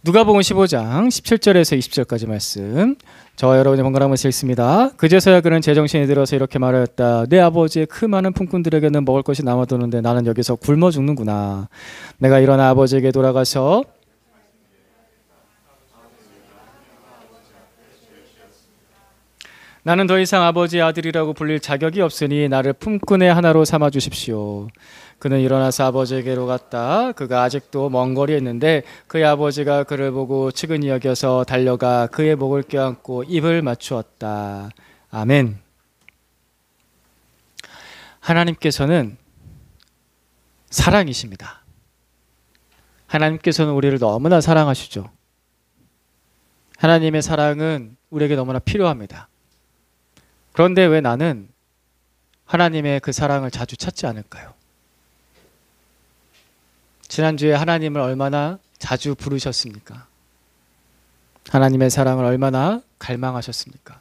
누가복음 15장 17절에서 20절까지 말씀, 저와 여러분이 번갈아 가면서 읽습니다. 그제서야 그는 제정신이 들어서 이렇게 말하였다. 내 아버지의 그 많은 품꾼들에게는 먹을 것이 남아도는데 나는 여기서 굶어 죽는구나. 내가 일어나 아버지에게 돌아가서 나는 더 이상 아버지의 아들이라고 불릴 자격이 없으니 나를 품꾼의 하나로 삼아 주십시오. 그는 일어나서 아버지에게로 갔다. 그가 아직도 먼 거리에 있는데 그의 아버지가 그를 보고 측은히 여겨서 달려가 그의 목을 껴안고 입을 맞추었다. 아멘. 하나님께서는 사랑이십니다. 하나님께서는 우리를 너무나 사랑하시죠. 하나님의 사랑은 우리에게 너무나 필요합니다. 그런데 왜 나는 하나님의 그 사랑을 자주 찾지 않을까요? 지난주에 하나님을 얼마나 자주 부르셨습니까? 하나님의 사랑을 얼마나 갈망하셨습니까?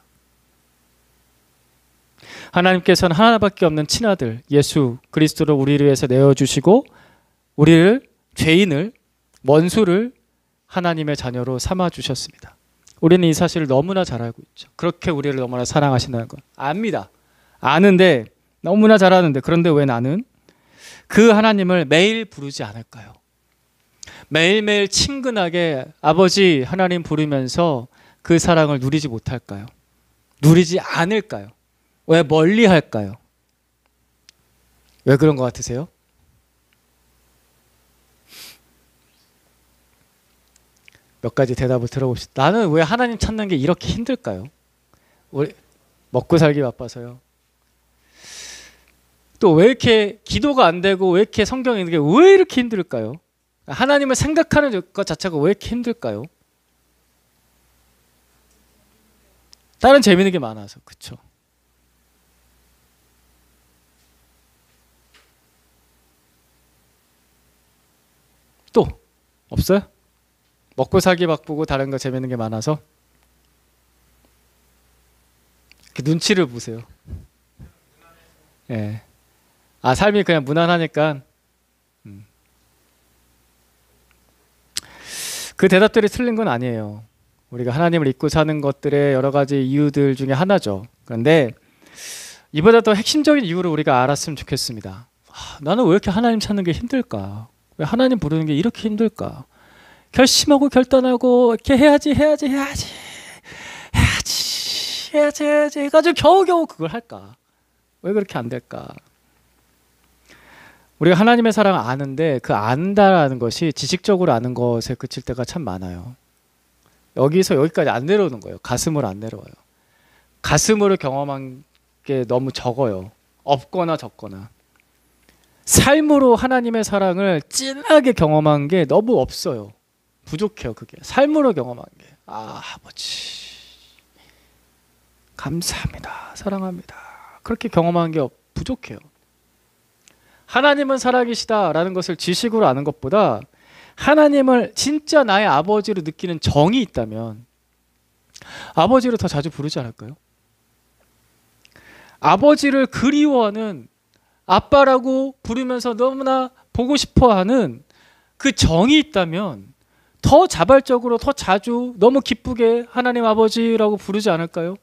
하나님께서는 하나밖에 없는 친아들 예수 그리스도를 우리를 위해서 내어주시고 우리를 죄인을 원수를 하나님의 자녀로 삼아주셨습니다. 우리는 이 사실을 너무나 잘 알고 있죠. 그렇게 우리를 너무나 사랑하신다는 걸 압니다. 아는데 너무나 잘 아는데 그런데 왜 나는 그 하나님을 매일 부르지 않을까요? 매일매일 친근하게 아버지 하나님 부르면서 그 사랑을 누리지 못할까요? 누리지 않을까요? 왜 멀리 할까요? 왜 그런 것 같으세요? 몇 가지 대답을 들어봅시다. 나는 왜 하나님 찾는 게 이렇게 힘들까요? 우리 먹고 살기 바빠서요. 또 왜 이렇게 기도가 안 되고 왜 이렇게 성경에 있는 게 왜 이렇게 힘들까요? 하나님을 생각하는 것 자체가 왜 이렇게 힘들까요? 다른 재미있는 게 많아서. 그렇죠? 또 없어요? 먹고 살기 바쁘고 다른 거 재밌는 게 많아서? 눈치를 보세요. 예. 아, 삶이 그냥 무난하니까. 그 대답들이 틀린 건 아니에요. 우리가 하나님을 잊고 사는 것들의 여러 가지 이유들 중에 하나죠. 그런데 이보다 더 핵심적인 이유를 우리가 알았으면 좋겠습니다. 나는 왜 이렇게 하나님 찾는 게 힘들까? 왜 하나님 부르는 게 이렇게 힘들까? 결심하고 결단하고 이렇게 해야지 해가지고 겨우겨우 그걸 할까? 왜 그렇게 안 될까? 우리가 하나님의 사랑을 아는데 그 안다라는 것이 지식적으로 아는 것에 그칠 때가 참 많아요. 여기서 여기까지 안 내려오는 거예요. 가슴으로 안 내려와요. 가슴으로 경험한 게 너무 적어요. 없거나 적거나. 삶으로 하나님의 사랑을 진하게 경험한 게 너무 없어요. 부족해요. 그게 삶으로 경험한 게. 아버지 감사합니다. 사랑합니다. 그렇게 경험한 게 부족해요. 하나님은 살아계시다라는 것을 지식으로 아는 것보다 하나님을 진짜 나의 아버지로 느끼는 정이 있다면 아버지를 더 자주 부르지 않을까요? 아버지를 그리워하는 아빠라고 부르면서 너무나 보고 싶어하는 그 정이 있다면 더 자발적으로 더 자주 너무 기쁘게 하나님 아버지라고 부르지 않을까요?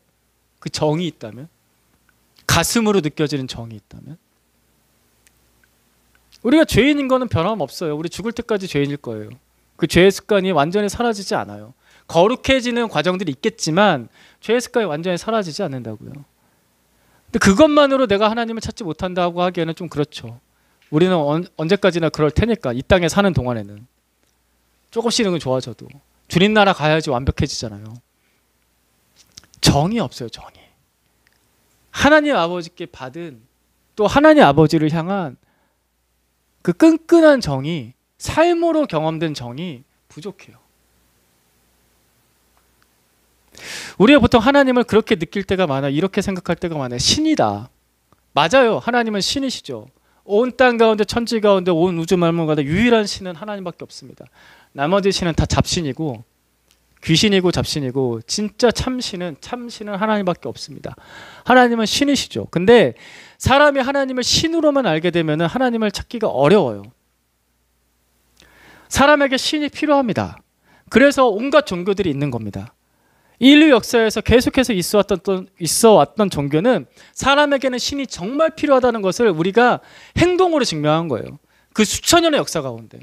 그 정이 있다면, 가슴으로 느껴지는 정이 있다면. 우리가 죄인인 거는 변함없어요. 우리 죽을 때까지 죄인일 거예요. 그 죄의 습관이 완전히 사라지지 않아요. 거룩해지는 과정들이 있겠지만 죄의 습관이 완전히 사라지지 않는다고요. 근데 그것만으로 내가 하나님을 찾지 못한다고 하기에는 좀 그렇죠. 우리는 언제까지나 그럴 테니까, 이 땅에 사는 동안에는. 조금씩은 좋아져도 주님 나라 가야지 완벽해지잖아요. 정이 없어요. 정이. 하나님 아버지께 받은, 또 하나님 아버지를 향한 그 끈끈한 정이, 삶으로 경험된 정이 부족해요. 우리가 보통 하나님을 그렇게 느낄 때가 많아요. 이렇게 생각할 때가 많아요. 신이다. 맞아요. 하나님은 신이시죠. 온 땅 가운데, 천지 가운데, 온 우주 만물 가운데 유일한 신은 하나님밖에 없습니다. 나머지 신은 다 잡신이고 귀신이고 잡신이고, 진짜 참신은 하나님밖에 없습니다. 하나님은 신이시죠. 근데 사람이 하나님을 신으로만 알게 되면 하나님을 찾기가 어려워요. 사람에게 신이 필요합니다. 그래서 온갖 종교들이 있는 겁니다. 인류 역사에서 계속해서 있어왔던 종교는 사람에게는 신이 정말 필요하다는 것을 우리가 행동으로 증명한 거예요. 그 수천 년의 역사 가운데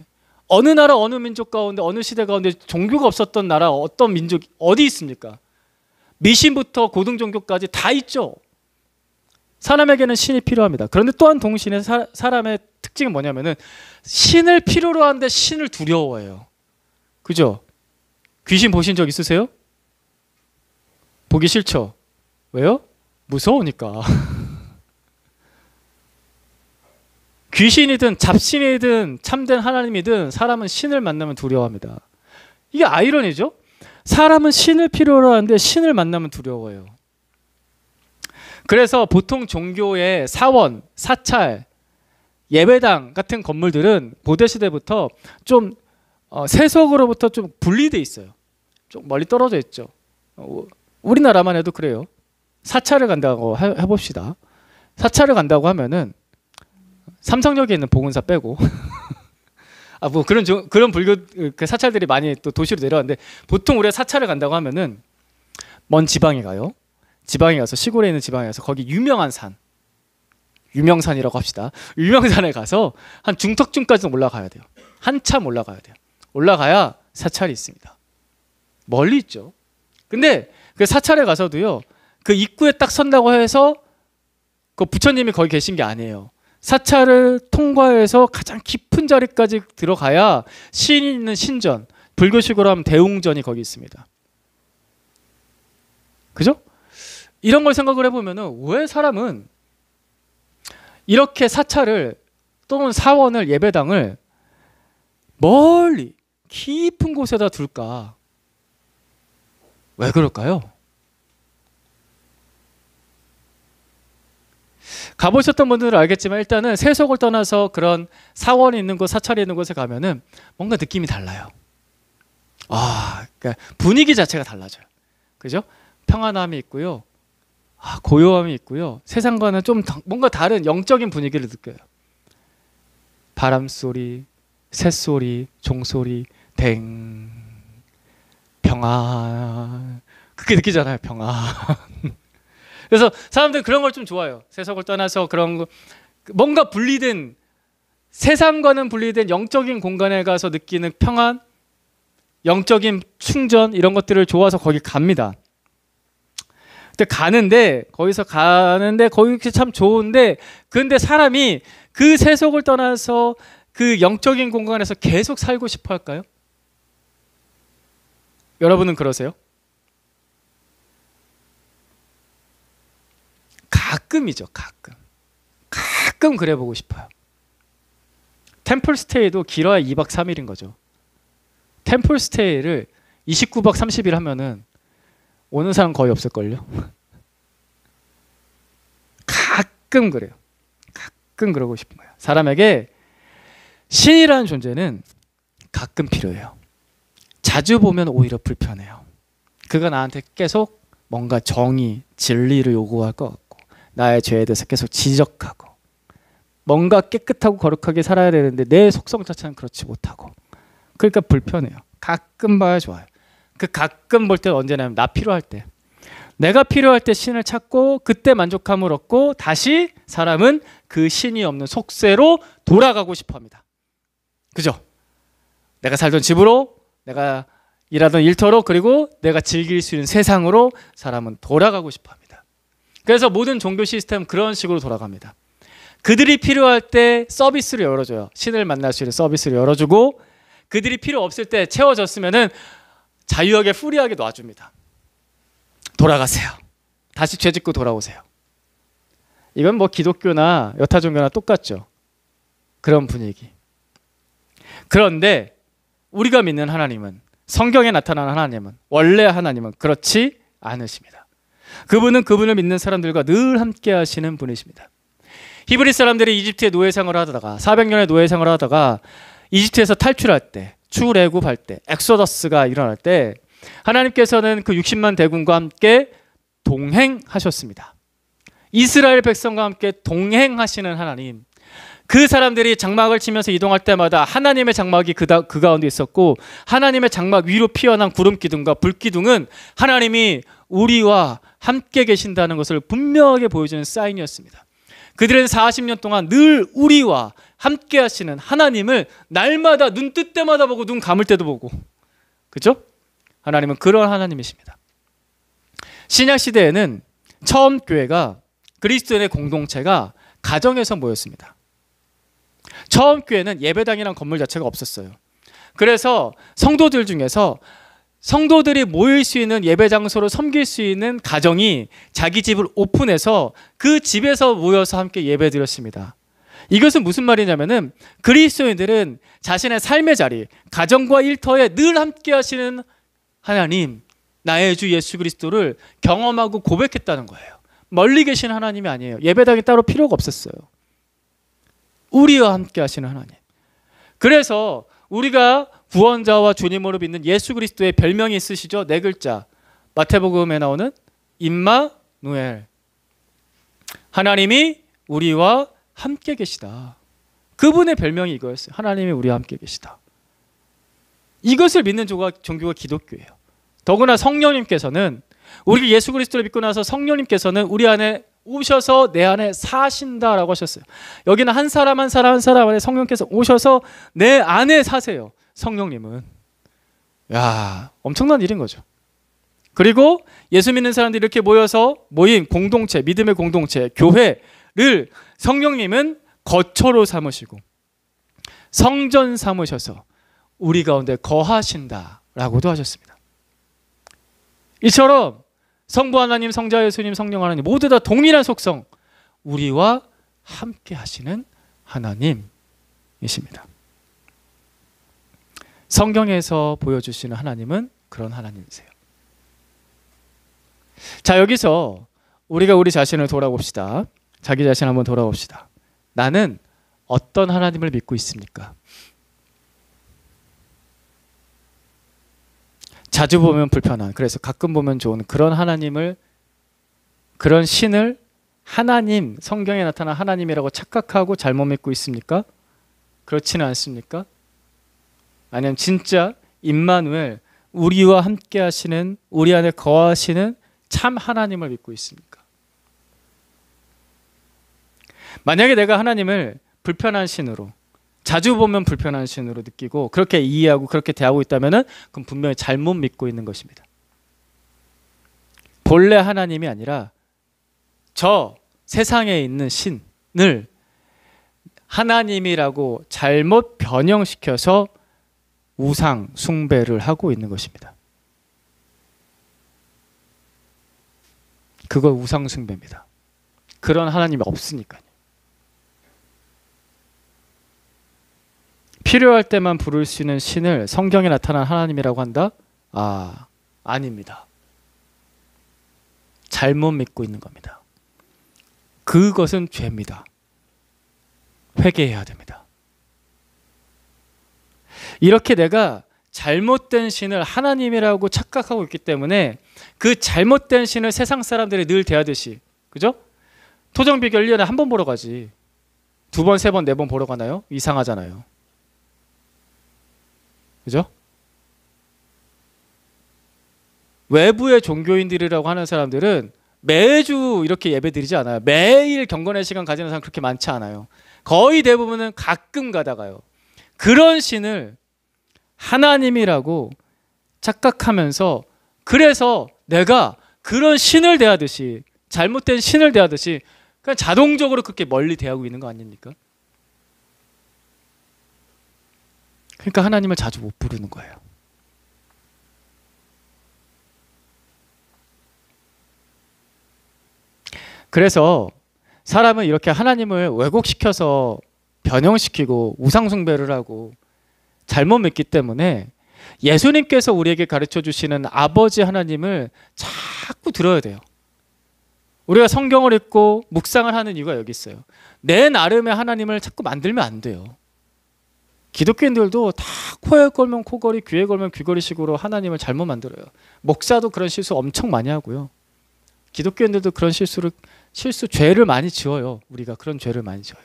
어느 나라, 어느 민족 가운데, 어느 시대 가운데 종교가 없었던 나라, 어떤 민족 어디 있습니까? 미신부터 고등 종교까지 다 있죠. 사람에게는 신이 필요합니다. 그런데 또한 동시에 사람의 특징은 뭐냐면은 신을 필요로 하는데 신을 두려워해요. 그죠? 귀신 보신 적 있으세요? 보기 싫죠? 왜요? 무서우니까. 귀신이든 잡신이든 참된 하나님이든 사람은 신을 만나면 두려워합니다. 이게 아이러니죠? 사람은 신을 필요로 하는데 신을 만나면 두려워해요. 그래서 보통 종교의 사원, 사찰, 예배당 같은 건물들은 고대시대부터 좀 세속으로부터 좀 분리돼 있어요. 좀 멀리 떨어져 있죠. 우리나라만 해도 그래요. 사찰을 간다고 해봅시다. 사찰을 간다고 하면은 삼성역에 있는 보건사 빼고 뭐 그런 불교 그 사찰들이 많이 또 도시로 내려왔는데 보통 우리가 사찰을 간다고 하면은 먼 지방에 가요. 지방에 가서 시골에 있는 지방에 가서 거기 유명한 산, 유명산이라고 합시다. 유명산에 가서 한 중턱쯤까지는 올라가야 돼요. 한참 올라가야 돼요. 올라가야 사찰이 있습니다. 멀리 있죠. 근데 그 사찰에 가서도요, 그 입구에 딱 선다고 해서 그 부처님이 거기 계신 게 아니에요. 사찰을 통과해서 가장 깊은 자리까지 들어가야 신이 있는 신전, 불교식으로 하면 대웅전이 거기 있습니다. 그죠? 이런 걸 생각을 해보면은 왜 사람은 이렇게 사찰을 또는 사원을, 예배당을 멀리 깊은 곳에다 둘까? 왜 그럴까요? 가보셨던 분들은 알겠지만 일단은 세속을 떠나서 그런 사원이 있는 곳, 사찰이 있는 곳에 가면은 뭔가 느낌이 달라요. 그러니까 분위기 자체가 달라져요. 그죠? 평안함이 있고요. 고요함이 있고요. 세상과는 좀 뭔가 다른 영적인 분위기를 느껴요. 바람소리, 새소리, 종소리, 댕, 평안. 그렇게 느끼잖아요. 평안. 그래서 사람들은 그런 걸 좀 좋아해요. 세속을 떠나서 그런 거, 뭔가 분리된, 세상과는 분리된 영적인 공간에 가서 느끼는 평안, 영적인 충전, 이런 것들을 좋아서 거기 갑니다. 근데 거기서 가는데 거기 참 좋은데, 근데 사람이 그 세속을 떠나서 그 영적인 공간에서 계속 살고 싶어 할까요? 여러분은 그러세요? 가끔이죠. 가끔 그래 보고 싶어요. 템플 스테이도 길어야 2박 3일인 거죠. 템플 스테이를 29박 30일 하면은 오는 사람 거의 없을걸요. 가끔 그래요. 가끔 그러고 싶은 거예요. 사람에게 신이라는 존재는 가끔 필요해요. 자주 보면 오히려 불편해요. 그가 나한테 계속 뭔가 정의, 진리를 요구할 것 같고 나의 죄에 대해서 계속 지적하고 뭔가 깨끗하고 거룩하게 살아야 되는데 내 속성 자체는 그렇지 못하고, 그러니까 불편해요. 가끔 봐야 좋아요. 그 가끔 볼 때는 언제냐면 나 필요할 때, 내가 필요할 때 신을 찾고 그때 만족함을 얻고 다시 사람은 그 신이 없는 속세로 돌아가고 싶어합니다. 그죠? 내가 살던 집으로, 내가 일하던 일터로, 그리고 내가 즐길 수 있는 세상으로 사람은 돌아가고 싶어합니다. 그래서 모든 종교 시스템은 그런 식으로 돌아갑니다. 그들이 필요할 때 서비스를 열어줘요. 신을 만날 수 있는 서비스를 열어주고, 그들이 필요 없을 때 채워졌으면은 자유하게 프리하게 놔줍니다. 돌아가세요. 다시 죄짓고 돌아오세요. 이건 뭐 기독교나 여타 종교나 똑같죠. 그런 분위기. 그런데 우리가 믿는 하나님은, 성경에 나타나는 하나님은, 원래 하나님은 그렇지 않으십니다. 그분은 그분을 믿는 사람들과 늘 함께 하시는 분이십니다. 히브리 사람들이 이집트의 노예 생활을 하다가 400년의 노예 생활을 하다가 이집트에서 탈출할 때, 출애굽할 때, 엑소더스가 일어날 때 하나님께서는 그 60만 대군과 함께 동행하셨습니다. 이스라엘 백성과 함께 동행하시는 하나님, 그 사람들이 장막을 치면서 이동할 때마다 하나님의 장막이 그 가운데 있었고, 하나님의 장막 위로 피어난 구름 기둥과 불 기둥은 하나님이 우리와 함께 계신다는 것을 분명하게 보여주는 사인이었습니다. 그들은 40년 동안 늘 우리와 함께 하시는 하나님을 날마다 눈 뜰 때마다 보고 눈 감을 때도 보고, 그죠? 하나님은 그런 하나님이십니다. 신약 시대에는 처음 교회가, 그리스도인의 공동체가 가정에서 모였습니다. 처음 교회는 예배당이란 건물 자체가 없었어요. 그래서 성도들 중에서 성도들이 모일 수 있는 예배 장소로 섬길 수 있는 가정이 자기 집을 오픈해서 그 집에서 모여서 함께 예배 드렸습니다. 이것은 무슨 말이냐면은, 그리스도인들은 자신의 삶의 자리, 가정과 일터에 늘 함께 하시는 하나님, 나의 주 예수 그리스도를 경험하고 고백했다는 거예요. 멀리 계신 하나님이 아니에요. 예배당이 따로 필요가 없었어요. 우리와 함께 하시는 하나님. 그래서 우리가 구원자와 주님으로 믿는 예수 그리스도의 별명이 있으시죠? 네 글자. 마태복음에 나오는 임마누엘. 하나님이 우리와 함께 계시다. 그분의 별명이 이거였어요. 하나님이 우리와 함께 계시다. 이것을 믿는 종교가 기독교예요. 더구나 성령님께서는, 우리 예수 그리스도를 믿고 나서 성령님께서는 우리 안에 오셔서 내 안에 사신다라고 하셨어요. 여기는 한 사람 한 사람 한 사람 안에 성령께서 오셔서 내 안에 사세요. 성령님은. 야, 엄청난 일인 거죠. 그리고 예수 믿는 사람들이 이렇게 모여서 모인 공동체, 믿음의 공동체, 교회를 성령님은 거처로 삼으시고 성전 삼으셔서 우리 가운데 거하신다라고도 하셨습니다. 이처럼 성부 하나님, 성자 예수님, 성령 하나님 모두 다 동일한 속성, 우리와 함께 하시는 하나님이십니다. 성경에서 보여주시는 하나님은 그런 하나님이세요. 자, 여기서 우리가 우리 자신을 돌아봅시다. 자기 자신 한번 돌아봅시다. 나는 어떤 하나님을 믿고 있습니까? 자주 보면 불편한, 그래서 가끔 보면 좋은 그런 하나님을, 그런 신을 하나님, 성경에 나타난 하나님이라고 착각하고 잘못 믿고 있습니까? 그렇지는 않습니까? 아니면 진짜 임마누엘, 우리와 함께 하시는, 우리 안에 거하시는 참 하나님을 믿고 있습니까? 만약에 내가 하나님을 불편한 신으로, 자주 보면 불편한 신으로 느끼고 그렇게 이해하고 그렇게 대하고 있다면 그건 분명히 잘못 믿고 있는 것입니다. 본래 하나님이 아니라 저 세상에 있는 신을 하나님이라고 잘못 변형시켜서 우상 숭배를 하고 있는 것입니다. 그거 우상 숭배입니다. 그런 하나님이 없으니까요. 필요할 때만 부를 수 있는 신을 성경에 나타난 하나님이라고 한다? 아닙니다. 잘못 믿고 있는 겁니다. 그것은 죄입니다. 회개해야 됩니다. 이렇게 내가 잘못된 신을 하나님이라고 착각하고 있기 때문에 그 잘못된 신을 세상 사람들이 늘 대하듯이, 그죠? 토정비교 1년에 한 번 보러 가지 2번, 3번, 4번 보러 가나요? 이상하잖아요. 그죠? 외부의 종교인들이라고 하는 사람들은 매주 이렇게 예배 드리지 않아요. 매일 경건의 시간 가지는 사람 그렇게 많지 않아요. 거의 대부분은 가끔 가다가요. 그런 신을 하나님이라고 착각하면서, 그래서 내가 그런 신을 대하듯이, 잘못된 신을 대하듯이 그냥 자동적으로 그렇게 멀리 대하고 있는 거 아닙니까? 그러니까 하나님을 자주 못 부르는 거예요. 그래서 사람은 이렇게 하나님을 왜곡시켜서 변형시키고 우상숭배를 하고 잘못 믿기 때문에 예수님께서 우리에게 가르쳐 주시는 아버지 하나님을 자꾸 들어야 돼요. 우리가 성경을 읽고 묵상을 하는 이유가 여기 있어요. 내 나름의 하나님을 자꾸 만들면 안 돼요. 기독교인들도 다 코에 걸면 코걸이, 귀에 걸면 귀걸이식으로 하나님을 잘못 만들어요. 목사도 그런 실수 엄청 많이 하고요. 기독교인들도 그런 죄를 많이 지어요. 우리가 그런 죄를 많이 지어요.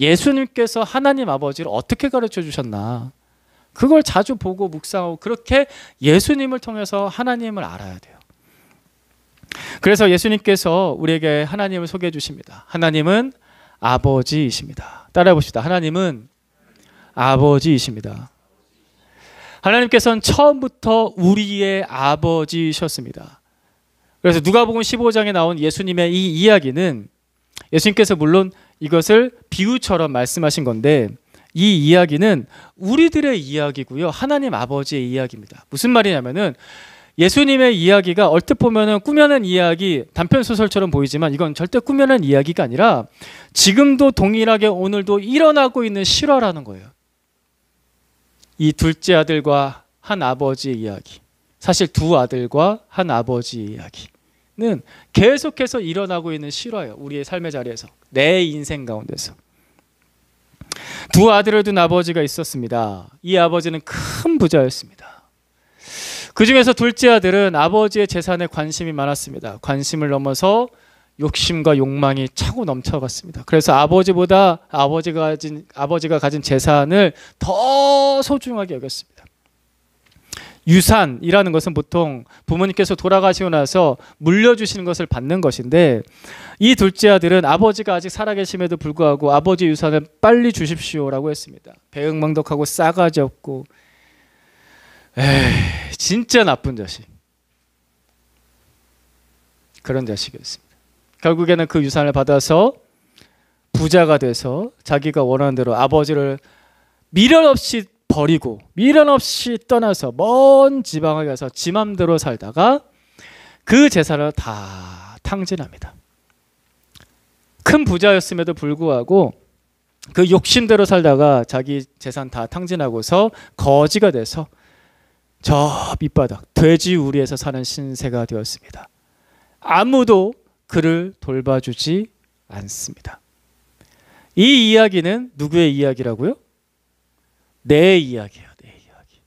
예수님께서 하나님 아버지를 어떻게 가르쳐 주셨나, 그걸 자주 보고 묵상하고 그렇게 예수님을 통해서 하나님을 알아야 돼요. 그래서 예수님께서 우리에게 하나님을 소개해 주십니다. 하나님은 아버지이십니다. 따라해 봅시다. 하나님은 아버지이십니다. 하나님께서는 처음부터 우리의 아버지이셨습니다. 그래서 누가복음 15장에 나온 예수님의 이 이야기는, 예수님께서 물론 이것을 비유처럼 말씀하신 건데, 이 이야기는 우리들의 이야기고요, 하나님 아버지의 이야기입니다. 무슨 말이냐면은, 예수님의 이야기가 얼핏 보면은 꾸며낸 이야기, 단편 소설처럼 보이지만 이건 절대 꾸며낸 이야기가 아니라 지금도 동일하게 오늘도 일어나고 있는 실화라는 거예요. 이 둘째 아들과 한 아버지의 이야기, 사실 두 아들과 한 아버지의 이야기는 계속해서 일어나고 있는 실화예요. 우리의 삶의 자리에서, 내 인생 가운데서. 두 아들을 둔 아버지가 있었습니다. 이 아버지는 큰 부자였습니다. 그 중에서 둘째 아들은 아버지의 재산에 관심이 많았습니다. 관심을 넘어서 욕심과 욕망이 차고 넘쳐갔습니다. 그래서 아버지가 가진 재산을 더 소중하게 여겼습니다. 유산이라는 것은 보통 부모님께서 돌아가시고 나서 물려주시는 것을 받는 것인데, 이 둘째 아들은 아버지가 아직 살아계심에도 불구하고 아버지 유산을 빨리 주십시오라고 했습니다. 배은망덕하고 싸가지 없고, 진짜 나쁜 자식, 그런 자식이었습니다. 결국에는 그 유산을 받아서 부자가 돼서 자기가 원하는 대로 아버지를 미련 없이 버리고 미련 없이 떠나서 먼 지방에 가서 지 맘대로 살다가 그 재산을 다 탕진합니다. 큰 부자였음에도 불구하고 그 욕심대로 살다가 자기 재산 다 탕진하고서 거지가 돼서 저 밑바닥 돼지우리에서 사는 신세가 되었습니다. 아무도 그를 돌봐주지 않습니다. 이 이야기는 누구의 이야기라고요? 내 이야기예요. 내 이야기.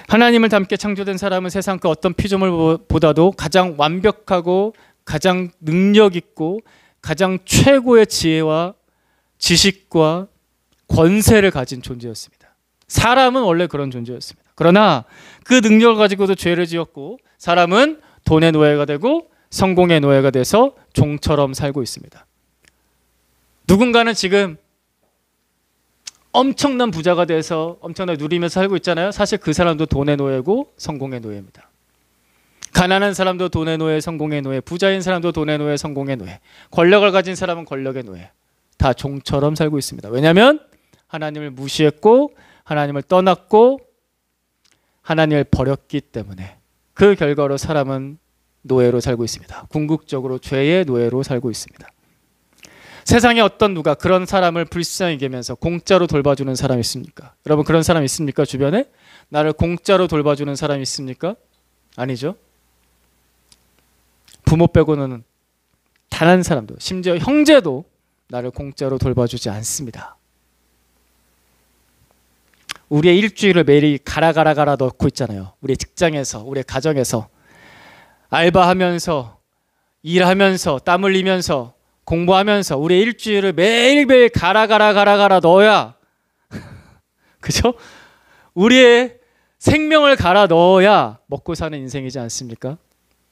하나님을 닮게 창조된 사람은 세상 그 어떤 피조물보다도 가장 완벽하고 가장 능력 있고 가장 최고의 지혜와 지식과 권세를 가진 존재였습니다. 사람은 원래 그런 존재였습니다. 그러나 그 능력을 가지고도 죄를 지었고, 사람은 돈의 노예가 되고 성공의 노예가 돼서 종처럼 살고 있습니다. 누군가는 지금 엄청난 부자가 돼서 엄청나게 누리면서 살고 있잖아요. 사실 그 사람도 돈의 노예고 성공의 노예입니다. 가난한 사람도 돈의 노예, 성공의 노예, 부자인 사람도 돈의 노예, 성공의 노예, 권력을 가진 사람은 권력의 노예, 다 종처럼 살고 있습니다. 왜냐하면 하나님을 무시했고 하나님을 떠났고 하나님을 버렸기 때문에 그 결과로 사람은 노예로 살고 있습니다. 궁극적으로 죄의 노예로 살고 있습니다. 세상에 어떤 누가 그런 사람을 불쌍히 여기면서 공짜로 돌봐주는 사람 있습니까? 여러분, 그런 사람 있습니까? 주변에? 나를 공짜로 돌봐주는 사람 있습니까? 아니죠. 부모 빼고는 단 한 사람도, 심지어 형제도 나를 공짜로 돌봐주지 않습니다. 우리의 일주일을 매일 가라 넣고 있잖아요. 우리의 직장에서, 우리의 가정에서, 알바하면서, 일하면서, 땀 흘리면서, 공부하면서 우리의 일주일을 매일매일 가라 넣어야 그죠? 우리의 생명을 갈아 넣어야 먹고 사는 인생이지 않습니까?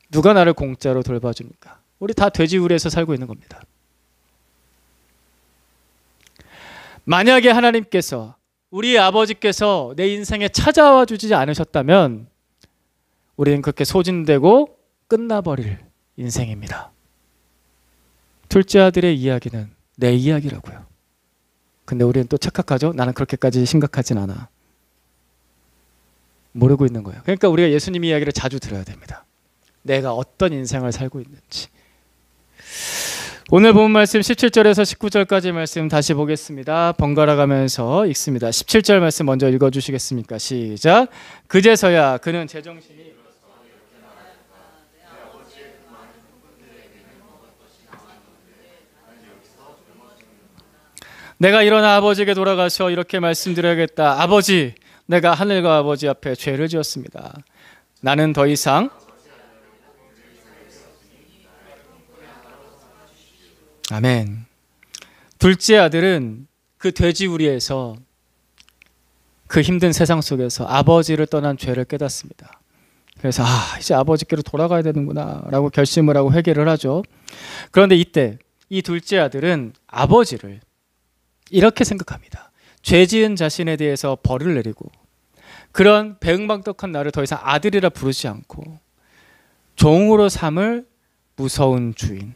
누가 나를 공짜로 돌봐줍니까? 우리 다 돼지우리에서 살고 있는 겁니다. 만약에 하나님께서, 우리 아버지께서 내 인생에 찾아와 주지 않으셨다면 우리는 그렇게 소진되고 끝나버릴 인생입니다. 둘째 아들의 이야기는 내 이야기라고요. 근데 우리는 또 착각하죠. 나는 그렇게까지 심각하진 않아. 모르고 있는 거예요. 그러니까 우리가 예수님 이야기를 자주 들어야 됩니다. 내가 어떤 인생을 살고 있는지. 오늘 본 말씀 17절에서 19절까지 말씀 다시 보겠습니다. 번갈아 가면서 읽습니다. 17절 말씀 먼저 읽어주시겠습니까? 시작. 그제서야 그는 제정신이 내가 일어나 아버지에게 돌아가서 이렇게 말씀드려야겠다. 아버지, 내가 하늘과 아버지 앞에 죄를 지었습니다. 나는 더 이상 아멘. 둘째 아들은 그 돼지우리에서 그 힘든 세상 속에서 아버지를 떠난 죄를 깨닫습니다. 그래서 이제 아버지께로 돌아가야 되는구나 라고 결심을 하고 회개를 하죠. 그런데 이때 이 둘째 아들은 아버지를 이렇게 생각합니다. 죄 지은 자신에 대해서 벌을 내리고 그런 배은망덕한 나를 더 이상 아들이라 부르지 않고 종으로 삼을 무서운 주인,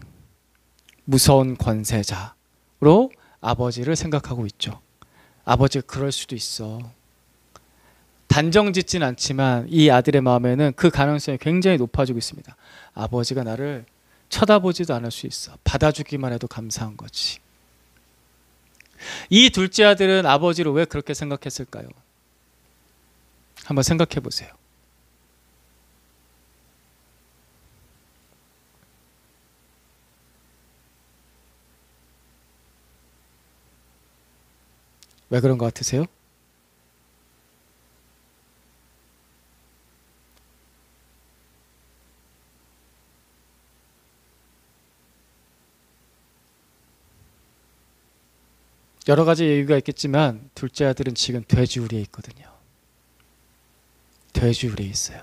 무서운 권세자로 아버지를 생각하고 있죠. 아버지가 그럴 수도 있어. 단정짓진 않지만 이 아들의 마음에는 그 가능성이 굉장히 높아지고 있습니다. 아버지가 나를 쳐다보지도 않을 수 있어. 받아주기만 해도 감사한 거지. 이 둘째 아들은 아버지를 왜 그렇게 생각했을까요? 한번 생각해 보세요. 왜 그런 것 같으세요? 여러 가지 이유가 있겠지만 둘째 아들은 지금 돼지우리에 있거든요. 돼지우리에 있어요.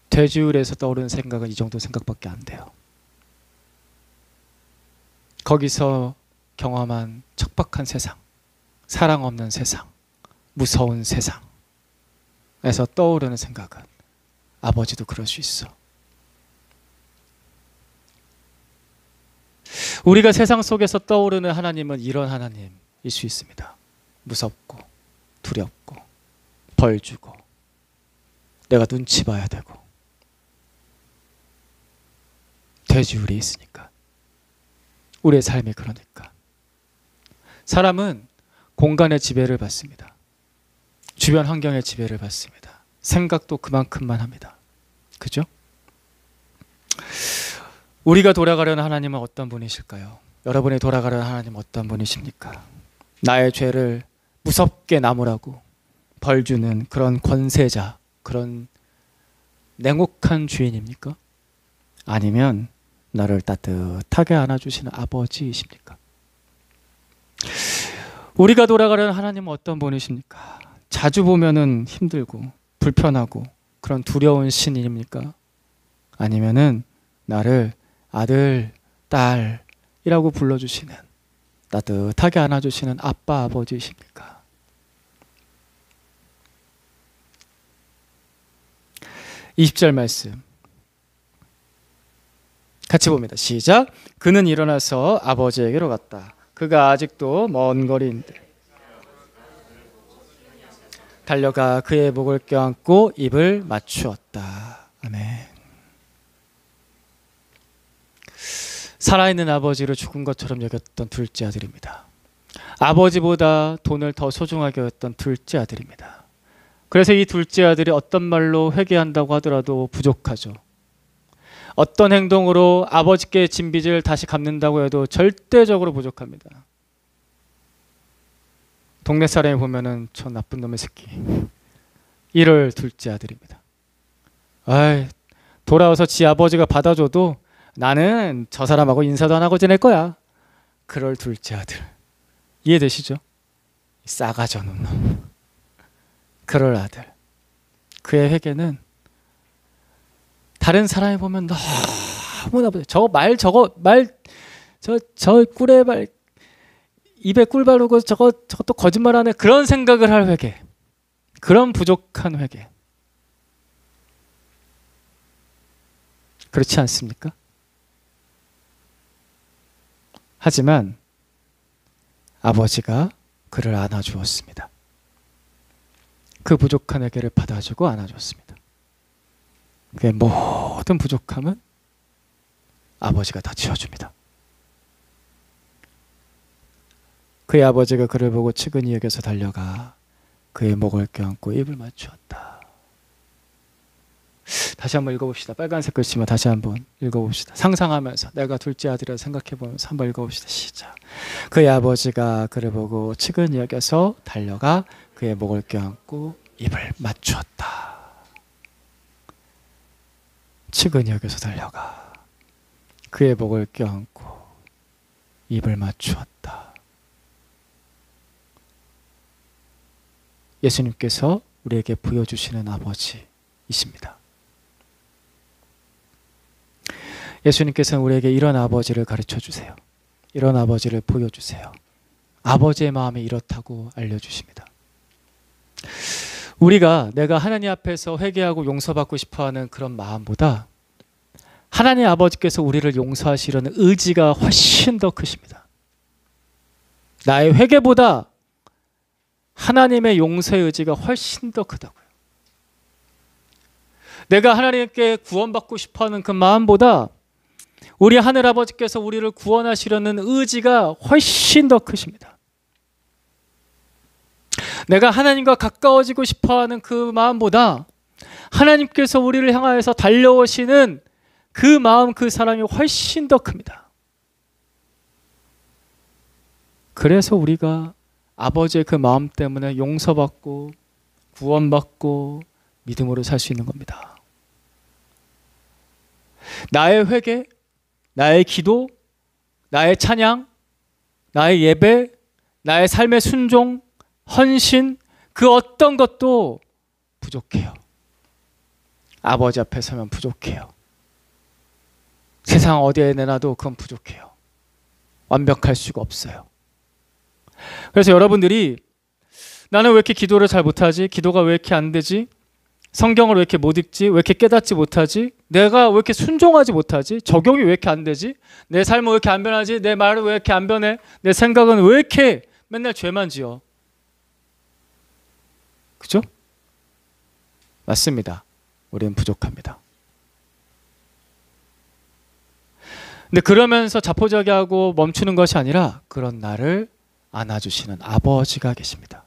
돼지우리에서 떠오르는 생각은 이 정도 생각밖에 안 돼요. 거기서 경험한 척박한 세상, 사랑 없는 세상, 무서운 세상에서 떠오르는 생각은 아버지도 그럴 수 있어. 우리가 세상 속에서 떠오르는 하나님은 이런 하나님일 수 있습니다. 무섭고 두렵고 벌 주고 내가 눈치 봐야 되고 돼지우리에 있으니까. 우리의 삶이 그러니까. 사람은 공간의 지배를 받습니다. 주변 환경의 지배를 받습니다. 생각도 그만큼만 합니다. 그죠? 우리가 돌아가려는 하나님은 어떤 분이실까요? 여러분이 돌아가려는 하나님은 어떤 분이십니까? 나의 죄를 무섭게 나무라고 벌 주는 그런 권세자, 그런 냉혹한 주인입니까? 아니면 나를 따뜻하게 안아주시는 아버지이십니까? 우리가 돌아가려는 하나님은 어떤 분이십니까? 자주 보면은 힘들고 불편하고 그런 두려운 신입니까? 아니면은 나를 아들, 딸이라고 불러주시는, 따뜻하게 안아주시는 아빠, 아버지이십니까? (20절) 말씀 같이 봅니다. 시작. 그는 일어나서 아버지에게로 갔다. 그가 아직도 먼 거리인데 달려가 그의 목을 껴안고 입을 맞추었다. 아멘. 살아있는 아버지를 죽은 것처럼 여겼던 둘째 아들입니다. 아버지보다 돈을 더 소중하게 여겼던 둘째 아들입니다. 그래서 이 둘째 아들이 어떤 말로 회개한다고 하더라도 부족하죠. 어떤 행동으로 아버지께 진 빚을 다시 갚는다고 해도 절대적으로 부족합니다. 동네 사람이 보면은 저 나쁜 놈의 새끼, 이럴 둘째 아들입니다. 돌아와서 지 아버지가 받아줘도 나는 저 사람하고 인사도 안 하고 지낼 거야. 그럴 둘째 아들. 이해되시죠? 싸가지 없는 놈. 그럴 아들. 그의 회개는 다른 사람이 보면 너무나 저 꿀에 발 입에 꿀 바르고 저것도 거짓말하네, 그런 생각을 할 회개. 그런 부족한 회개. 그렇지 않습니까? 하지만 아버지가 그를 안아주었습니다. 그 부족한 회개를 받아주고 안아줬습니다. 그의 모든 부족함은 아버지가 다 지워줍니다. 그의 아버지가 그를 보고 측은히 여겨서 달려가 그의 목을 껴안고 입을 맞추었다. 다시 한번 읽어봅시다. 빨간색 글씨만 다시 한번 읽어봅시다. 상상하면서 내가 둘째 아들이라 생각해보면서 한번 읽어봅시다. 시작. 그의 아버지가 그를 보고 측은히 여겨서 달려가 그의 목을 껴안고 입을 맞추었다. 측은히 여겨서 달려가 그의 목을 껴안고 입을 맞추었다. 예수님께서 우리에게 보여주시는 아버지이십니다. 예수님께서는 우리에게 이런 아버지를 가르쳐 주세요. 이런 아버지를 보여주세요. 아버지의 마음이 이렇다고 알려주십니다. 우리가 내가 하나님 앞에서 회개하고 용서받고 싶어하는 그런 마음보다 하나님 아버지께서 우리를 용서하시려는 의지가 훨씬 더 크십니다. 나의 회개보다 하나님의 용서의 의지가 훨씬 더 크다고요. 내가 하나님께 구원받고 싶어하는 그 마음보다 우리 하늘아버지께서 우리를 구원하시려는 의지가 훨씬 더 크십니다. 내가 하나님과 가까워지고 싶어하는 그 마음보다 하나님께서 우리를 향하여서 달려오시는 그 마음, 그 사랑이 훨씬 더 큽니다. 그래서 우리가 아버지의 그 마음 때문에 용서받고 구원받고 믿음으로 살 수 있는 겁니다. 나의 회개, 나의 기도, 나의 찬양, 나의 예배, 나의 삶의 순종, 헌신, 그 어떤 것도 부족해요. 아버지 앞에 서면 부족해요. 세상 어디에 내놔도 그건 부족해요. 완벽할 수가 없어요. 그래서 여러분들이 나는 왜 이렇게 기도를 잘 못하지? 기도가 왜 이렇게 안 되지? 성경을 왜 이렇게 못 읽지? 왜 이렇게 깨닫지 못하지? 내가 왜 이렇게 순종하지 못하지? 적용이 왜 이렇게 안 되지? 내 삶은 왜 이렇게 안 변하지? 내 말은 왜 이렇게 안 변해? 내 생각은 왜 이렇게 맨날 죄만 지어? 그죠? 맞습니다. 우리는 부족합니다. 근데 그러면서 자포자기하고 멈추는 것이 아니라 그런 나를 안아주시는 아버지가 계십니다.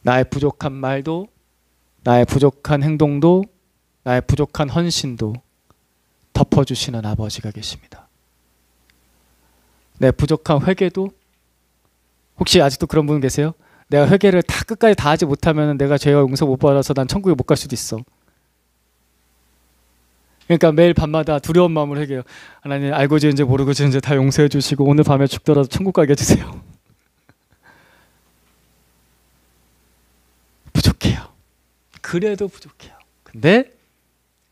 나의 부족한 말도, 나의 부족한 행동도, 나의 부족한 헌신도 덮어주시는 아버지가 계십니다. 내 부족한 회개도, 혹시 아직도 그런 분 계세요? 내가 회개를 다 끝까지 다 하지 못하면 내가 죄가 용서 못 받아서 난 천국에 못 갈 수도 있어. 그러니까 매일 밤마다 두려운 마음으로 회개해요. 하나님, 알고 지은지 모르고 지은지 다 용서해 주시고 오늘 밤에 죽더라도 천국 가게 해주세요. 부족해요. 그래도 부족해요. 근데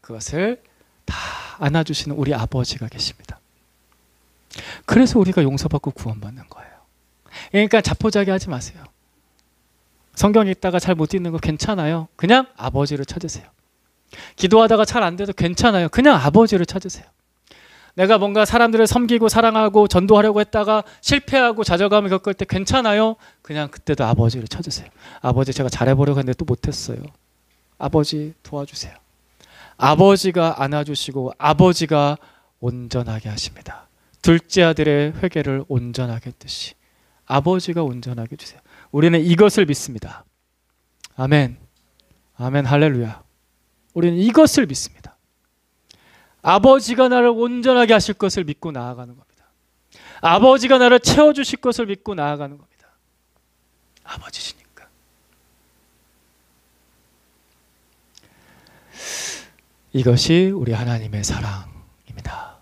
그것을 다 안아주시는 우리 아버지가 계십니다. 그래서 우리가 용서받고 구원받는 거예요. 그러니까 자포자기 하지 마세요. 성경 읽다가 잘 못 읽는 거 괜찮아요. 그냥 아버지를 찾으세요. 기도하다가 잘 안 돼도 괜찮아요. 그냥 아버지를 찾으세요. 내가 뭔가 사람들을 섬기고 사랑하고 전도하려고 했다가 실패하고 좌절감을 겪을 때 괜찮아요. 그냥 그때도 아버지를 찾으세요. 아버지, 제가 잘해보려고 했는데 또 못했어요. 아버지 도와주세요. 아버지가 안아주시고 아버지가 온전하게 하십니다. 둘째 아들의 회개를 온전하게 했듯이 아버지가 온전하게 해주세요. 우리는 이것을 믿습니다. 아멘. 아멘. 할렐루야. 우리는 이것을 믿습니다. 아버지가 나를 온전하게 하실 것을 믿고 나아가는 겁니다. 아버지가 나를 채워주실 것을 믿고 나아가는 겁니다. 아버지시니까. 이것이 우리 하나님의 사랑입니다.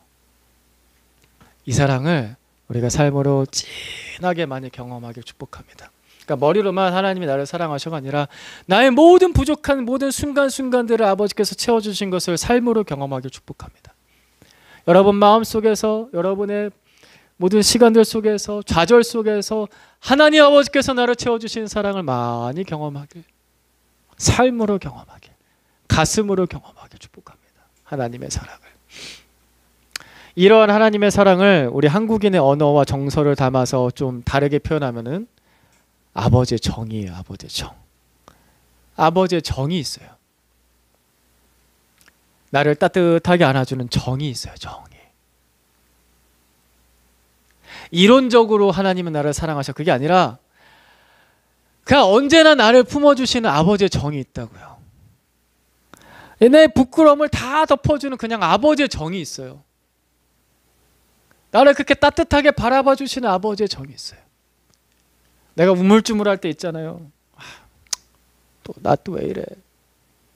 이 사랑을 우리가 삶으로 진하게 많이 경험하길 축복합니다. 그러니까 머리로만 하나님이 나를 사랑하셔가 아니라 나의 모든 부족한 모든 순간순간들을 아버지께서 채워주신 것을 삶으로 경험하길 축복합니다. 여러분 마음속에서, 여러분의 모든 시간들 속에서, 좌절 속에서 하나님 아버지께서 나를 채워주신 사랑을 많이 경험하길, 삶으로 경험하길, 가슴으로 경험하길 축복합니다. 하나님의 사랑을. 이러한 하나님의 사랑을 우리 한국인의 언어와 정서를 담아서 좀 다르게 표현하면은 아버지의 정이에요. 아버지의 정. 아버지의 정이 있어요. 나를 따뜻하게 안아주는 정이 있어요. 정이. 이론적으로 하나님은 나를 사랑하셔. 그게 아니라 그냥 언제나 나를 품어주시는 아버지의 정이 있다고요. 내 부끄러움을 다 덮어주는 그냥 아버지의 정이 있어요. 나를 그렇게 따뜻하게 바라봐 주시는 아버지의 정이 있어요. 내가 우물쭈물할 때 있잖아요. 나 또 왜 이래?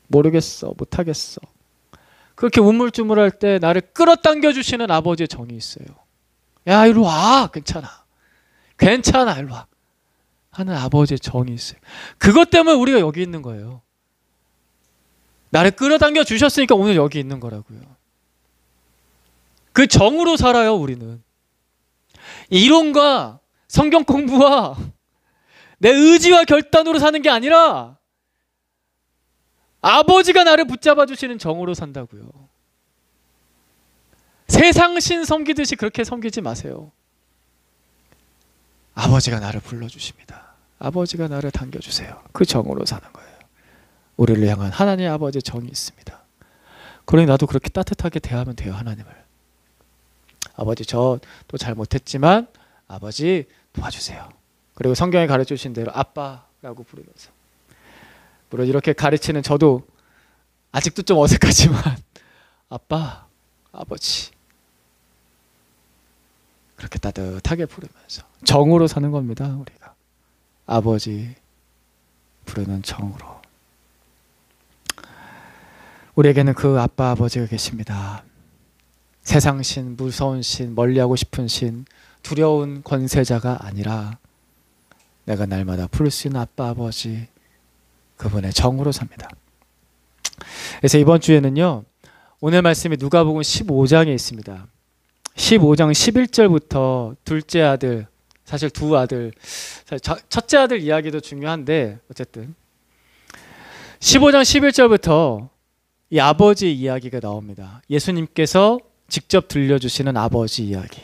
모르겠어. 못하겠어. 그렇게 우물쭈물할 때 나를 끌어당겨 주시는 아버지의 정이 있어요. 야, 이리 와. 괜찮아. 이리 와. 하는 아버지의 정이 있어요. 그것 때문에 우리가 여기 있는 거예요. 나를 끌어당겨 주셨으니까 오늘 여기 있는 거라고요. 그 정으로 살아요, 우리는. 이론과 성경 공부와 내 의지와 결단으로 사는 게 아니라 아버지가 나를 붙잡아 주시는 정으로 산다고요. 세상 신 섬기듯이 그렇게 섬기지 마세요. 아버지가 나를 불러주십니다. 아버지가 나를 당겨주세요. 그 정으로 사는 거예요. 우리를 향한 하나님 아버지의 정이 있습니다. 그러니 나도 그렇게 따뜻하게 대하면 돼요, 하나님을. 아버지, 저 또 잘못했지만 아버지 도와주세요. 그리고 성경에 가르쳐주신 대로 아빠라고 부르면서, 물론 이렇게 가르치는 저도 아직도 좀 어색하지만 아빠, 아버지 그렇게 따뜻하게 부르면서 정으로 사는 겁니다. 우리가 아버지 부르는 정으로. 우리에게는 그 아빠 아버지가 계십니다. 세상 신, 무서운 신, 멀리하고 싶은 신, 두려운 권세자가 아니라 내가 날마다 부를 수 있는 아빠 아버지, 그분의 정으로 삽니다. 그래서 이번 주에는요, 오늘 말씀이 누가복음 15장에 있습니다. 15장 11절부터 둘째 아들, 사실 두 아들, 첫째 아들 이야기도 중요한데 어쨌든 15장 11절부터 이 아버지 이야기가 나옵니다. 예수님께서 직접 들려주시는 아버지 이야기.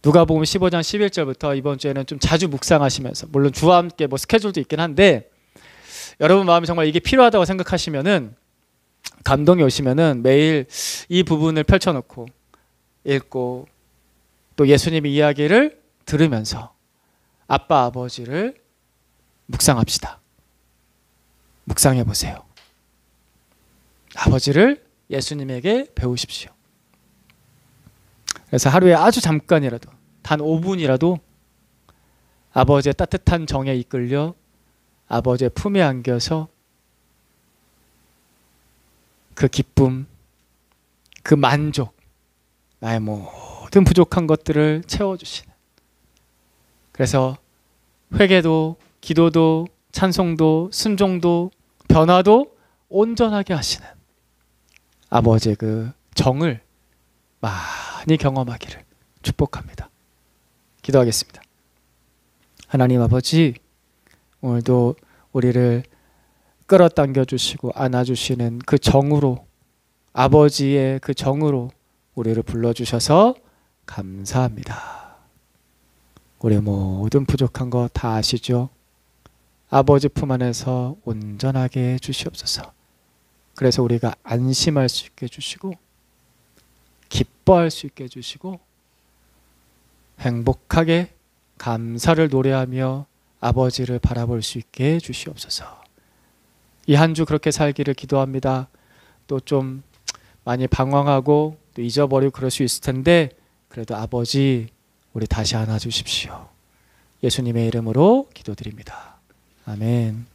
누가복음 15장 11절부터 이번 주에는 좀 자주 묵상하시면서, 물론 주와 함께 뭐 스케줄도 있긴 한데 여러분 마음에 정말 이게 필요하다고 생각하시면은, 감동이 오시면은 매일 이 부분을 펼쳐놓고 읽고 또 예수님의 이야기를 들으면서 아빠 아버지를 묵상합시다. 묵상해 보세요. 아버지를 예수님에게 배우십시오. 그래서 하루에 아주 잠깐이라도, 단 5분이라도 아버지의 따뜻한 정에 이끌려 아버지의 품에 안겨서 그 기쁨, 그 만족, 나의 모든 부족한 것들을 채워주시는, 그래서 회개도, 기도도, 찬송도, 순종도, 변화도 온전하게 하시는 아버지의 그 정을 많이 경험하기를 축복합니다. 기도하겠습니다. 하나님 아버지, 오늘도 우리를 끌어당겨 주시고 안아주시는 그 정으로, 아버지의 그 정으로 우리를 불러주셔서 감사합니다. 우리 모든 부족한 거 다 아시죠? 아버지 품 안에서 온전하게 해주시옵소서. 그래서 우리가 안심할 수 있게 해주시고 기뻐할 수 있게 해주시고 행복하게 감사를 노래하며 아버지를 바라볼 수 있게 해주시옵소서. 이 한 주 그렇게 살기를 기도합니다. 또 좀 많이 방황하고 또 잊어버리고 그럴 수 있을 텐데 그래도 아버지 우리 다시 안아주십시오. 예수님의 이름으로 기도드립니다. 아멘.